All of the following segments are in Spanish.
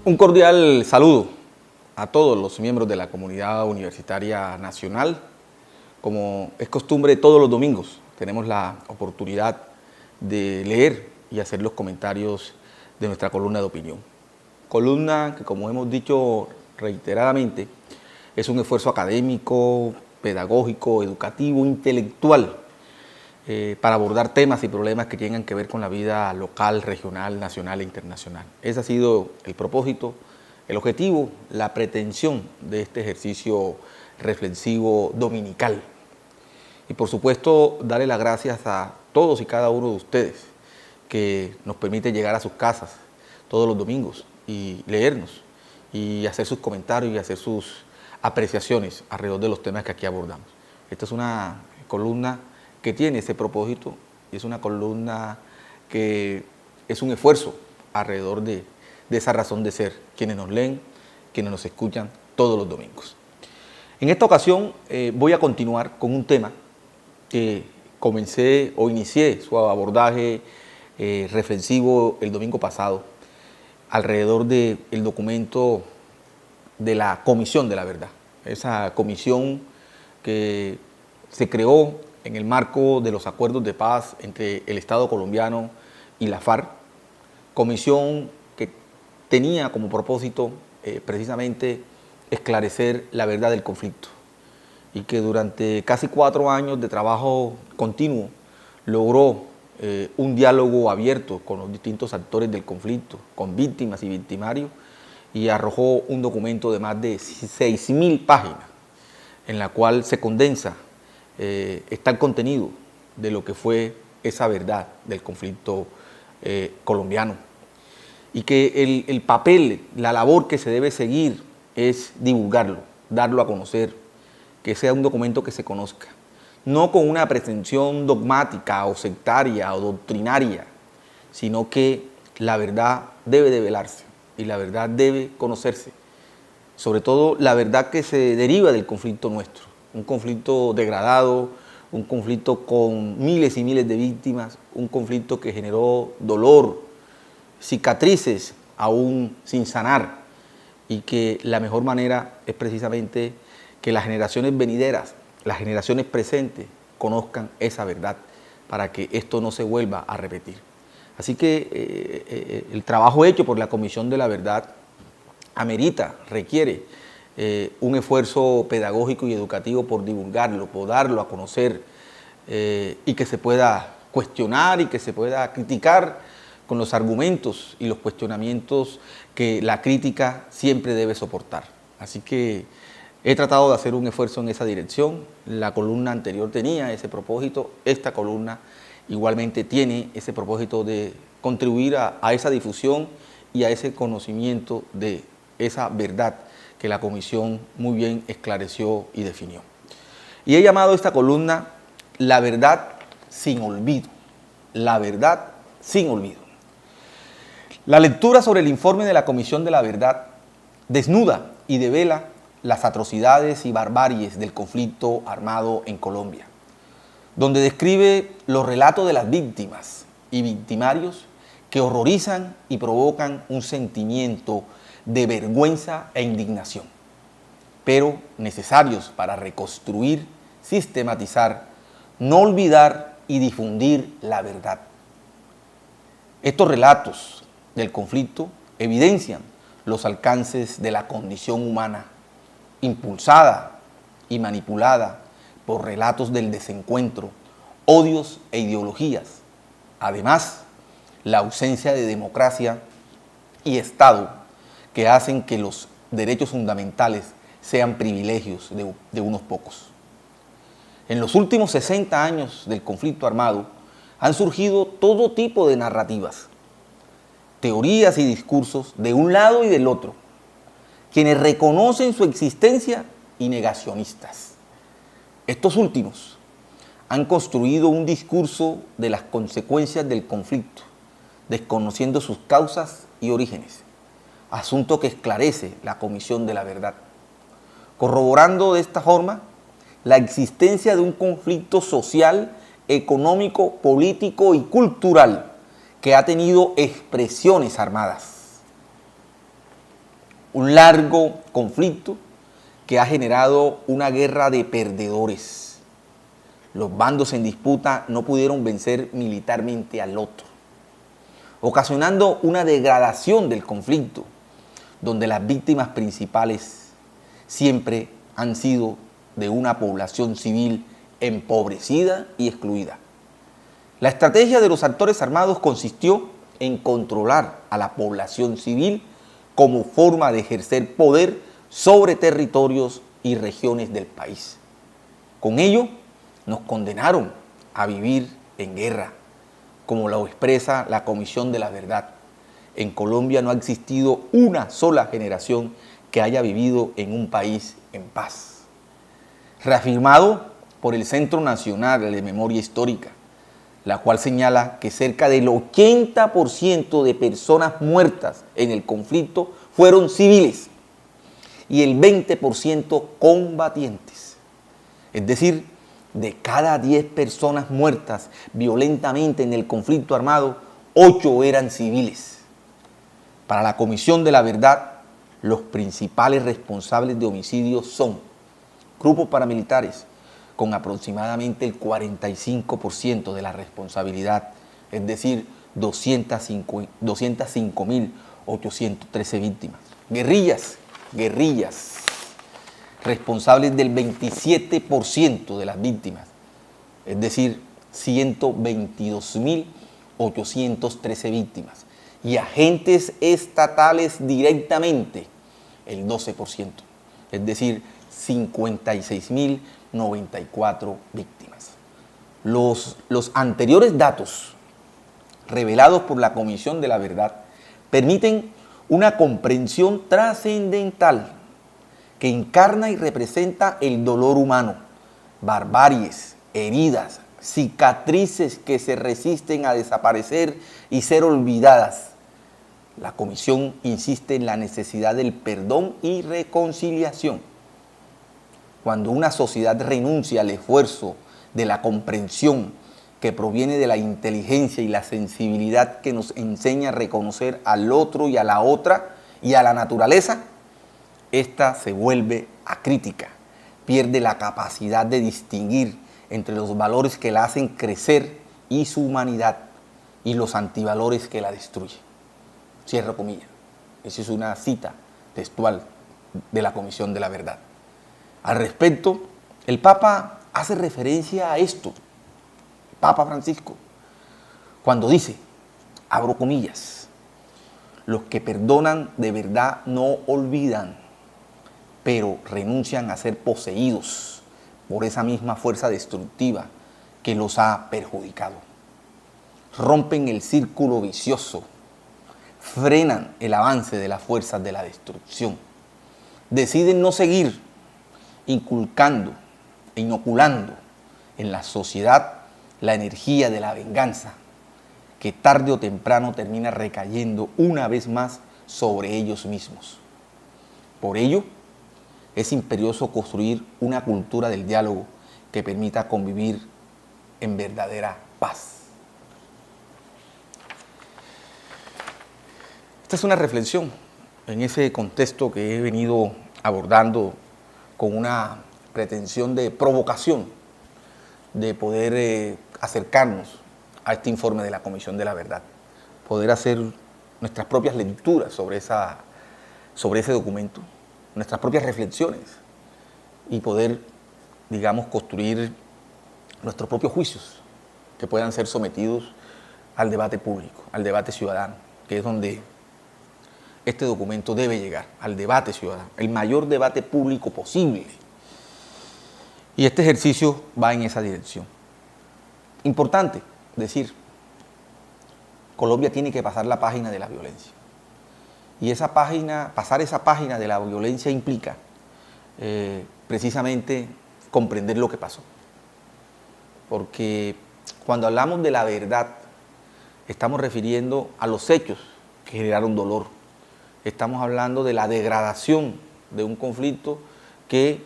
Un cordial saludo a todos los miembros de la comunidad universitaria nacional. Como es costumbre, todos los domingos tenemos la oportunidad de leer y hacer los comentarios de nuestra columna de opinión. Columna que, como hemos dicho reiteradamente, es un esfuerzo académico, pedagógico, educativo, intelectual, para abordar temas y problemas que tengan que ver con la vida local, regional, nacional e internacional. Ese ha sido el propósito, el objetivo, la pretensión de este ejercicio reflexivo dominical. Y por supuesto, darle las gracias a todos y cada uno de ustedes que nos permite llegar a sus casas todos los domingos y leernos y hacer sus comentarios y hacer sus apreciaciones alrededor de los temas que aquí abordamos. Esta es una columna que tiene ese propósito y es una columna que es un esfuerzo alrededor de esa razón de ser, quienes nos leen, quienes nos escuchan todos los domingos. En esta ocasión voy a continuar con un tema que comencé o inicié su abordaje reflexivo el domingo pasado alrededor del documento de la Comisión de la Verdad. Esa comisión que se creó en el marco de los acuerdos de paz entre el Estado colombiano y la FARC, comisión que tenía como propósito precisamente esclarecer la verdad del conflicto y que durante casi 4 años de trabajo continuo logró un diálogo abierto con los distintos actores del conflicto, con víctimas y victimarios, y arrojó un documento de más de 6.000 páginas en la cual se condensa está el contenido de lo que fue esa verdad del conflicto colombiano. Y que el papel, la labor que se debe seguir es divulgarlo, darlo a conocer, que sea un documento que se conozca. No con una pretensión dogmática o sectaria o doctrinaria, sino que la verdad debe develarse y la verdad debe conocerse. Sobre todo la verdad que se deriva del conflicto nuestro. Un conflicto degradado, un conflicto con miles y miles de víctimas, un conflicto que generó dolor, cicatrices aún sin sanar, y que la mejor manera es precisamente que las generaciones venideras, las generaciones presentes, conozcan esa verdad para que esto no se vuelva a repetir. Así que el trabajo hecho por la Comisión de la Verdad amerita, requiere un esfuerzo pedagógico y educativo por divulgarlo, por darlo a conocer y que se pueda cuestionar y que se pueda criticar con los argumentos y los cuestionamientos que la crítica siempre debe soportar. Así que he tratado de hacer un esfuerzo en esa dirección. La columna anterior tenía ese propósito, esta columna igualmente tiene ese propósito de contribuir a esa difusión y a ese conocimiento de esa verdad que la comisión muy bien esclareció y definió. Y he llamado esta columna La verdad sin olvido. La verdad sin olvido. La lectura sobre el informe de la Comisión de la Verdad desnuda y devela las atrocidades y barbaries del conflicto armado en Colombia, donde describe los relatos de las víctimas y victimarios que horrorizan y provocan un sentimiento de vergüenza e indignación, pero necesarios para reconstruir, sistematizar, no olvidar y difundir la verdad. Estos relatos del conflicto evidencian los alcances de la condición humana, impulsada y manipulada por relatos del desencuentro, odios e ideologías. Además, la ausencia de democracia y Estado que hacen que los derechos fundamentales sean privilegios de unos pocos. En los últimos 60 años del conflicto armado han surgido todo tipo de narrativas, teorías y discursos de un lado y del otro, quienes reconocen su existencia y negacionistas. Estos últimos han construido un discurso de las consecuencias del conflicto, desconociendo sus causas y orígenes, asunto que esclarece la Comisión de la Verdad, corroborando de esta forma la existencia de un conflicto social, económico, político y cultural que ha tenido expresiones armadas. un largo conflicto que ha generado una guerra de perdedores. Los bandos en disputa no pudieron vencer militarmente al otro, ocasionando una degradación del conflicto, donde las víctimas principales siempre han sido de una población civil empobrecida y excluida. La estrategia de los actores armados consistió en controlar a la población civil como forma de ejercer poder sobre territorios y regiones del país. Con ello, nos condenaron a vivir en guerra, como lo expresa la Comisión de la Verdad. En Colombia no ha existido una sola generación que haya vivido en un país en paz. Reafirmado por el Centro Nacional de Memoria Histórica, la cual señala que cerca del 80% de personas muertas en el conflicto fueron civiles y el 20% combatientes. Es decir, de cada 10 personas muertas violentamente en el conflicto armado, 8 eran civiles. Para la Comisión de la Verdad, los principales responsables de homicidios son grupos paramilitares, con aproximadamente el 45% de la responsabilidad, es decir, 205.813 víctimas. Guerrillas, responsables del 27% de las víctimas, es decir, 122.813 víctimas. Y agentes estatales directamente, el 12%, es decir, 56.094 víctimas. Los anteriores datos revelados por la Comisión de la Verdad permiten una comprensión trascendental que encarna y representa el dolor humano, barbaries, heridas, cicatrices que se resisten a desaparecer y ser olvidadas. La Comisión insiste en la necesidad del perdón y reconciliación. Cuando una sociedad renuncia al esfuerzo de la comprensión que proviene de la inteligencia y la sensibilidad que nos enseña a reconocer al otro y a la otra y a la naturaleza, esta se vuelve acrítica, pierde la capacidad de distinguir entre los valores que la hacen crecer y su humanidad y los antivalores que la destruyen. Cierro comillas. Esa es una cita textual de la Comisión de la Verdad. Al respecto, el Papa hace referencia a esto, el Papa Francisco, cuando dice, abro comillas, los que perdonan de verdad no olvidan, pero renuncian a ser poseídos por esa misma fuerza destructiva que los ha perjudicado. Rompen el círculo vicioso, frenan el avance de las fuerzas de la destrucción, deciden no seguir inculcando e inoculando en la sociedad la energía de la venganza, que tarde o temprano termina recayendo una vez más sobre ellos mismos. Por ello, es imperioso construir una cultura del diálogo que permita convivir en verdadera paz. Esta es una reflexión en ese contexto que he venido abordando con una pretensión de provocación, de poder acercarnos a este informe de la Comisión de la Verdad, poder hacer nuestras propias lecturas sobre ese documento, nuestras propias reflexiones y poder, digamos, construir nuestros propios juicios que puedan ser sometidos al debate público, al debate ciudadano, que es donde este documento debe llegar, al debate ciudadano, el mayor debate público posible. Y este ejercicio va en esa dirección. Importante decir, Colombia tiene que pasar la página de la violencia. Y pasar esa página de la violencia implica precisamente comprender lo que pasó. Porque cuando hablamos de la verdad, estamos refiriendo a los hechos que generaron dolor. Estamos hablando de la degradación de un conflicto que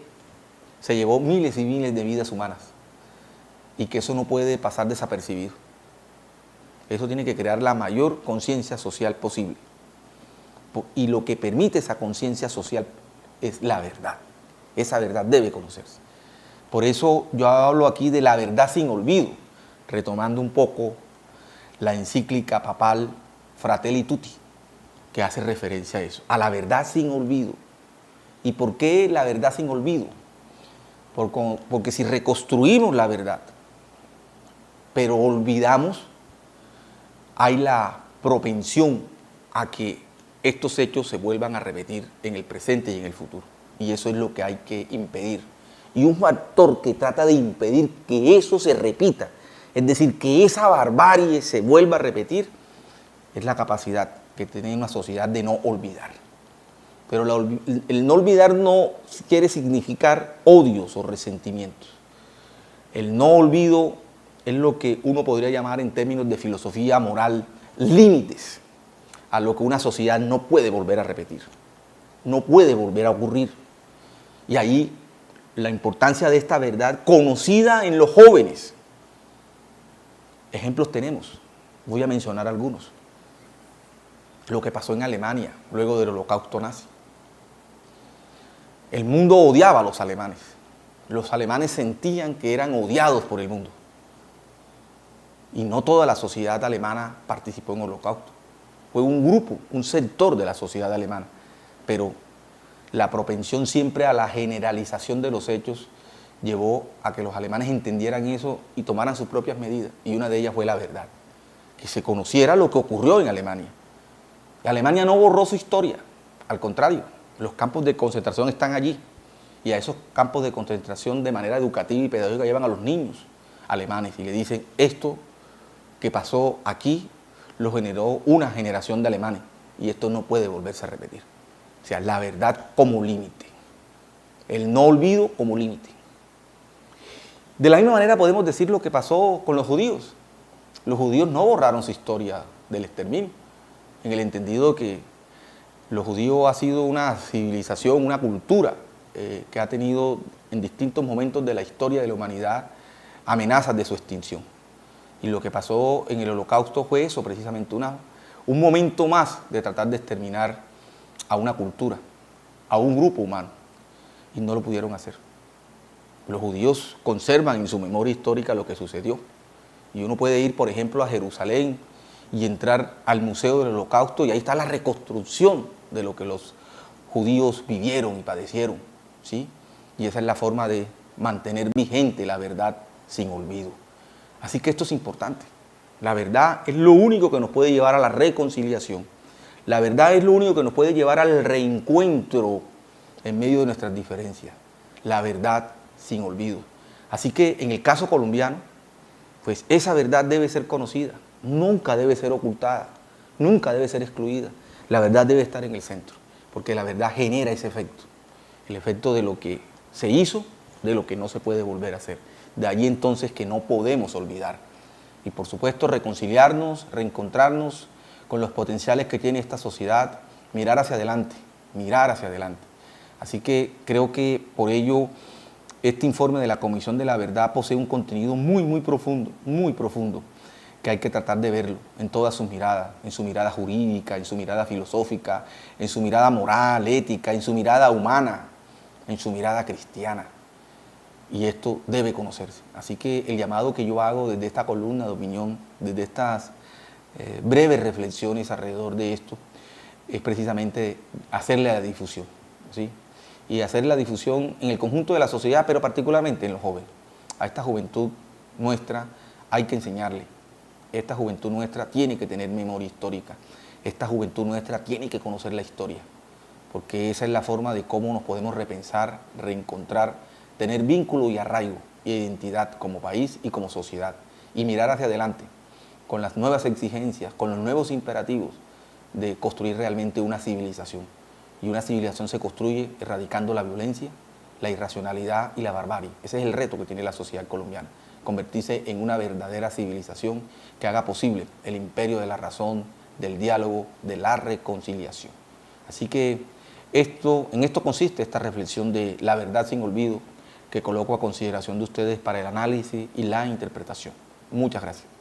se llevó miles y miles de vidas humanas y que eso no puede pasar desapercibido. Eso tiene que crear la mayor conciencia social posible. y lo que permite esa conciencia social es la verdad. Esa verdad debe conocerse. Por eso yo hablo aquí de la verdad sin olvido, retomando un poco la encíclica papal Fratelli Tutti, que hace referencia a eso, a la verdad sin olvido. ¿Y por qué la verdad sin olvido? Porque si reconstruimos la verdad, pero olvidamos, hay la propensión a que estos hechos se vuelvan a repetir en el presente y en el futuro. Y eso es lo que hay que impedir. Y un factor que trata de impedir que eso se repita, es decir, que esa barbarie se vuelva a repetir, es la capacidad que tiene una sociedad de no olvidar. Pero el no olvidar no quiere significar odios o resentimientos. El no olvido es lo que uno podría llamar en términos de filosofía moral límites a lo que una sociedad no puede volver a repetir, no puede volver a ocurrir. Y ahí la importancia de esta verdad conocida en los jóvenes. Ejemplos tenemos, voy a mencionar algunos. Lo que pasó en Alemania luego del Holocausto nazi. El mundo odiaba a los alemanes. Los alemanes sentían que eran odiados por el mundo. Y no toda la sociedad alemana participó en el Holocausto. Fue un grupo, un sector de la sociedad alemana. Pero la propensión siempre a la generalización de los hechos llevó a que los alemanes entendieran eso y tomaran sus propias medidas. Y una de ellas fue la verdad. Que se conociera lo que ocurrió en Alemania. Alemania no borró su historia. Al contrario, los campos de concentración están allí. Y a esos campos de concentración de manera educativa y pedagógica llevan a los niños alemanes y le dicen, esto que pasó aquí lo generó una generación de alemanes y esto no puede volverse a repetir. O sea, la verdad como límite, el no olvido como límite. De la misma manera podemos decir lo que pasó con los judíos. Los judíos no borraron su historia del exterminio, en el entendido que los judíos ha sido una civilización, una cultura que ha tenido en distintos momentos de la historia de la humanidad amenazas de su extinción. Y lo que pasó en el Holocausto fue eso, precisamente un momento más de tratar de exterminar a una cultura, a un grupo humano. Y no lo pudieron hacer. Los judíos conservan en su memoria histórica lo que sucedió. Y uno puede ir, por ejemplo, a Jerusalén y entrar al Museo del Holocausto y ahí está la reconstrucción de lo que los judíos vivieron y padecieron, ¿sí? Y esa es la forma de mantener vigente la verdad sin olvido. Así que esto es importante. La verdad es lo único que nos puede llevar a la reconciliación. La verdad es lo único que nos puede llevar al reencuentro en medio de nuestras diferencias. La verdad sin olvido. Así que en el caso colombiano, pues esa verdad debe ser conocida. Nunca debe ser ocultada. Nunca debe ser excluida. La verdad debe estar en el centro. Porque la verdad genera ese efecto. El efecto de lo que se hizo, de lo que no se puede volver a hacer. De ahí entonces que no podemos olvidar. Y por supuesto reconciliarnos, reencontrarnos con los potenciales que tiene esta sociedad, mirar hacia adelante, mirar hacia adelante. Así que creo que por ello este informe de la Comisión de la Verdad posee un contenido muy profundo, que hay que tratar de verlo en todas sus miradas, en su mirada jurídica, en su mirada filosófica, en su mirada moral, ética, en su mirada humana, en su mirada cristiana. Y esto debe conocerse. Así que el llamado que yo hago desde esta columna de opinión, desde estas breves reflexiones alrededor de esto, es precisamente hacerle la difusión, ¿sí? Y hacer la difusión en el conjunto de la sociedad, pero particularmente en los jóvenes. A esta juventud nuestra hay que enseñarle. Esta juventud nuestra tiene que tener memoria histórica. Esta juventud nuestra tiene que conocer la historia, porque esa es la forma de cómo nos podemos repensar, reencontrar, tener vínculo y arraigo y identidad como país y como sociedad, y mirar hacia adelante con las nuevas exigencias, con los nuevos imperativos de construir realmente una civilización. Y una civilización se construye erradicando la violencia, la irracionalidad y la barbarie. Ese es el reto que tiene la sociedad colombiana, convertirse en una verdadera civilización que haga posible el imperio de la razón, del diálogo, de la reconciliación. Así que en esto consiste esta reflexión de la verdad sin olvido, que coloco a consideración de ustedes para el análisis y la interpretación. Muchas gracias.